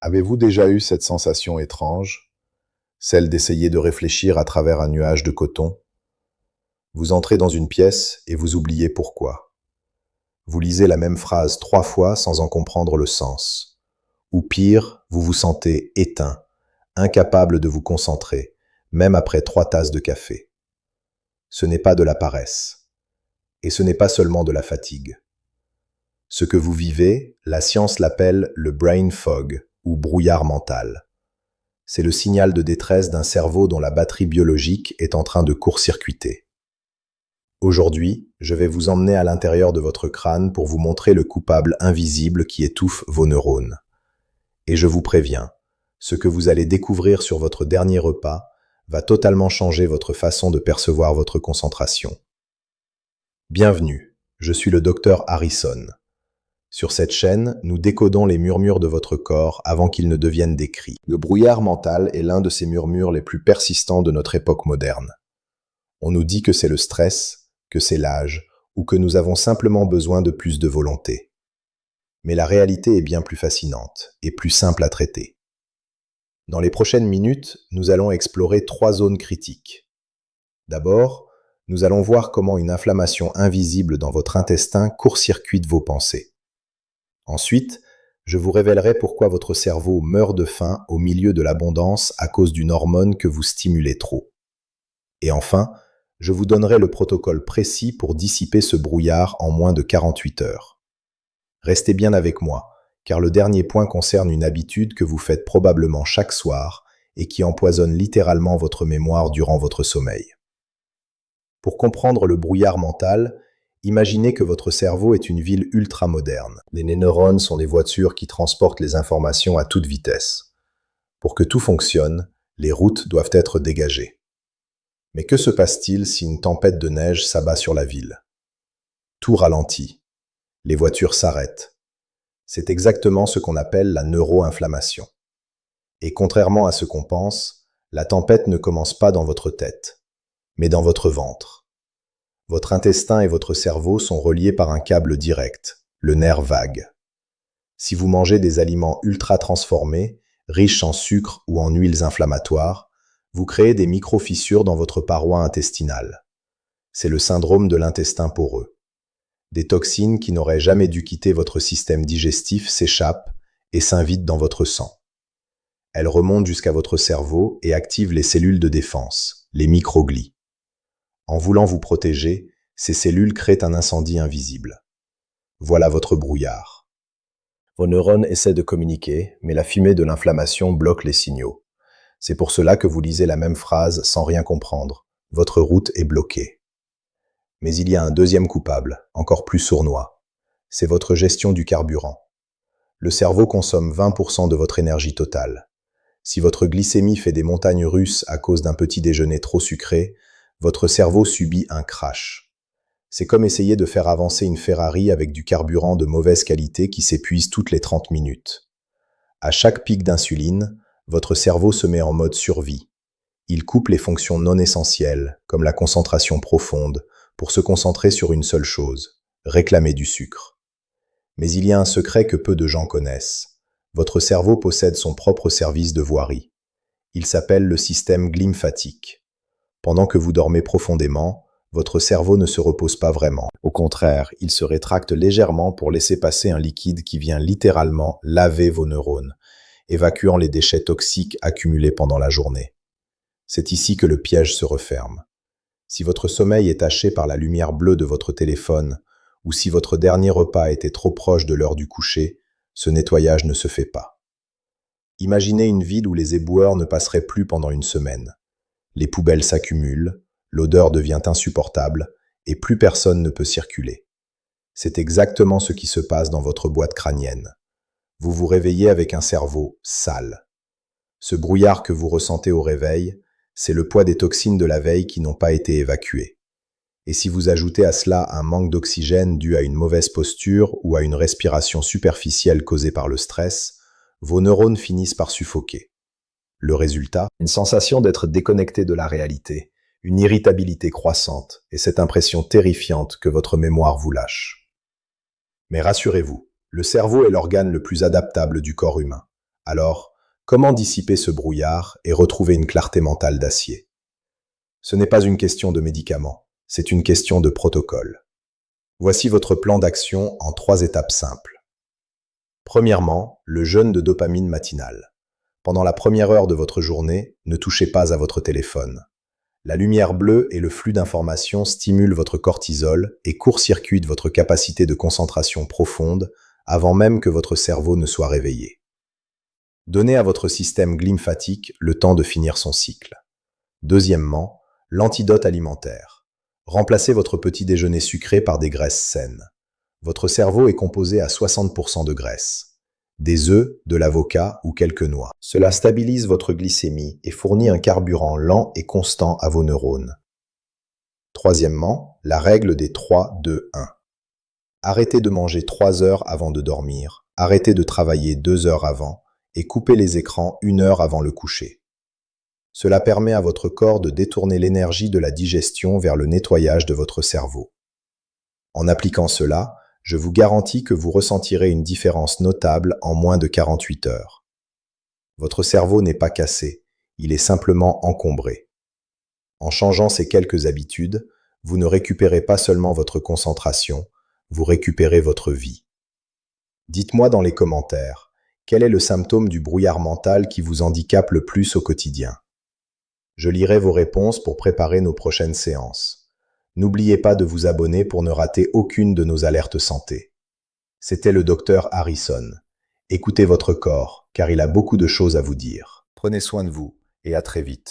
Avez-vous déjà eu cette sensation étrange, celle d'essayer de réfléchir à travers un nuage de coton? Vous entrez dans une pièce et vous oubliez pourquoi. Vous lisez la même phrase 3 fois sans en comprendre le sens. Ou pire, vous vous sentez éteint, incapable de vous concentrer, même après 3 tasses de café. Ce n'est pas de la paresse. Et ce n'est pas seulement de la fatigue. Ce que vous vivez, la science l'appelle le brain fog ou brouillard mental. C'est le signal de détresse d'un cerveau dont la batterie biologique est en train de court-circuiter. Aujourd'hui, je vais vous emmener à l'intérieur de votre crâne pour vous montrer le coupable invisible qui étouffe vos neurones. Et je vous préviens, ce que vous allez découvrir sur votre dernier repas va totalement changer votre façon de percevoir votre concentration. Bienvenue, je suis le docteur Harrison. Sur cette chaîne, nous décodons les murmures de votre corps avant qu'ils ne deviennent des cris. Le brouillard mental est l'un de ces murmures les plus persistants de notre époque moderne. On nous dit que c'est le stress, que c'est l'âge, ou que nous avons simplement besoin de plus de volonté. Mais la réalité est bien plus fascinante et plus simple à traiter. Dans les prochaines minutes, nous allons explorer 3 zones critiques. D'abord, nous allons voir comment une inflammation invisible dans votre intestin court-circuite vos pensées. Ensuite, je vous révélerai pourquoi votre cerveau meurt de faim au milieu de l'abondance à cause d'une hormone que vous stimulez trop. Et enfin, je vous donnerai le protocole précis pour dissiper ce brouillard en moins de 48 heures. Restez bien avec moi, car le dernier point concerne une habitude que vous faites probablement chaque soir et qui empoisonne littéralement votre mémoire durant votre sommeil. Pour comprendre le brouillard mental, imaginez que votre cerveau est une ville ultra-moderne. Les neurones sont des voitures qui transportent les informations à toute vitesse. Pour que tout fonctionne, les routes doivent être dégagées. Mais que se passe-t-il si une tempête de neige s'abat sur la ville? Tout ralentit. Les voitures s'arrêtent. C'est exactement ce qu'on appelle la neuroinflammation. Et contrairement à ce qu'on pense, la tempête ne commence pas dans votre tête, mais dans votre ventre. Votre intestin et votre cerveau sont reliés par un câble direct, le nerf vague. Si vous mangez des aliments ultra transformés, riches en sucre ou en huiles inflammatoires, vous créez des micro-fissures dans votre paroi intestinale. C'est le syndrome de l'intestin poreux. Des toxines qui n'auraient jamais dû quitter votre système digestif s'échappent et s'invitent dans votre sang. Elles remontent jusqu'à votre cerveau et activent les cellules de défense, les microglies. En voulant vous protéger, ces cellules créent un incendie invisible. Voilà votre brouillard. Vos neurones essaient de communiquer, mais la fumée de l'inflammation bloque les signaux. C'est pour cela que vous lisez la même phrase sans rien comprendre. Votre route est bloquée. Mais il y a un deuxième coupable, encore plus sournois. C'est votre gestion du carburant. Le cerveau consomme 20% de votre énergie totale. Si votre glycémie fait des montagnes russes à cause d'un petit déjeuner trop sucré, votre cerveau subit un crash. C'est comme essayer de faire avancer une Ferrari avec du carburant de mauvaise qualité qui s'épuise toutes les 30 minutes. À chaque pic d'insuline, votre cerveau se met en mode survie. Il coupe les fonctions non essentielles, comme la concentration profonde, pour se concentrer sur une seule chose, réclamer du sucre. Mais il y a un secret que peu de gens connaissent. Votre cerveau possède son propre service de voirie. Il s'appelle le système glymphatique. Pendant que vous dormez profondément, votre cerveau ne se repose pas vraiment. Au contraire, il se rétracte légèrement pour laisser passer un liquide qui vient littéralement laver vos neurones, évacuant les déchets toxiques accumulés pendant la journée. C'est ici que le piège se referme. Si votre sommeil est taché par la lumière bleue de votre téléphone, ou si votre dernier repas était trop proche de l'heure du coucher, ce nettoyage ne se fait pas. Imaginez une ville où les éboueurs ne passeraient plus pendant une semaine. Les poubelles s'accumulent, l'odeur devient insupportable et plus personne ne peut circuler. C'est exactement ce qui se passe dans votre boîte crânienne. Vous vous réveillez avec un cerveau sale. Ce brouillard que vous ressentez au réveil, c'est le poids des toxines de la veille qui n'ont pas été évacuées. Et si vous ajoutez à cela un manque d'oxygène dû à une mauvaise posture ou à une respiration superficielle causée par le stress, vos neurones finissent par suffoquer. Le résultat, une sensation d'être déconnecté de la réalité, une irritabilité croissante et cette impression terrifiante que votre mémoire vous lâche. Mais rassurez-vous, le cerveau est l'organe le plus adaptable du corps humain. Alors, comment dissiper ce brouillard et retrouver une clarté mentale d'acier? Ce n'est pas une question de médicaments, c'est une question de protocole. Voici votre plan d'action en 3 étapes simples. Premièrement, le jeûne de dopamine matinale. Pendant la première heure de votre journée, ne touchez pas à votre téléphone. La lumière bleue et le flux d'informations stimulent votre cortisol et court-circuitent votre capacité de concentration profonde avant même que votre cerveau ne soit réveillé. Donnez à votre système glymphatique le temps de finir son cycle. Deuxièmement, l'antidote alimentaire. Remplacez votre petit déjeuner sucré par des graisses saines. Votre cerveau est composé à 60% de graisse. Des œufs, de l'avocat ou quelques noix. Cela stabilise votre glycémie et fournit un carburant lent et constant à vos neurones. Troisièmement, la règle des 3-2-1. Arrêtez de manger 3 heures avant de dormir, arrêtez de travailler 2 heures avant et coupez les écrans 1 heure avant le coucher. Cela permet à votre corps de détourner l'énergie de la digestion vers le nettoyage de votre cerveau. En appliquant cela, je vous garantis que vous ressentirez une différence notable en moins de 48 heures. Votre cerveau n'est pas cassé, il est simplement encombré. En changeant ces quelques habitudes, vous ne récupérez pas seulement votre concentration, vous récupérez votre vie. Dites-moi dans les commentaires, quel est le symptôme du brouillard mental qui vous handicape le plus au quotidien? Je lirai vos réponses pour préparer nos prochaines séances. N'oubliez pas de vous abonner pour ne rater aucune de nos alertes santé. C'était le docteur Harrison. Écoutez votre corps, car il a beaucoup de choses à vous dire. Prenez soin de vous et à très vite.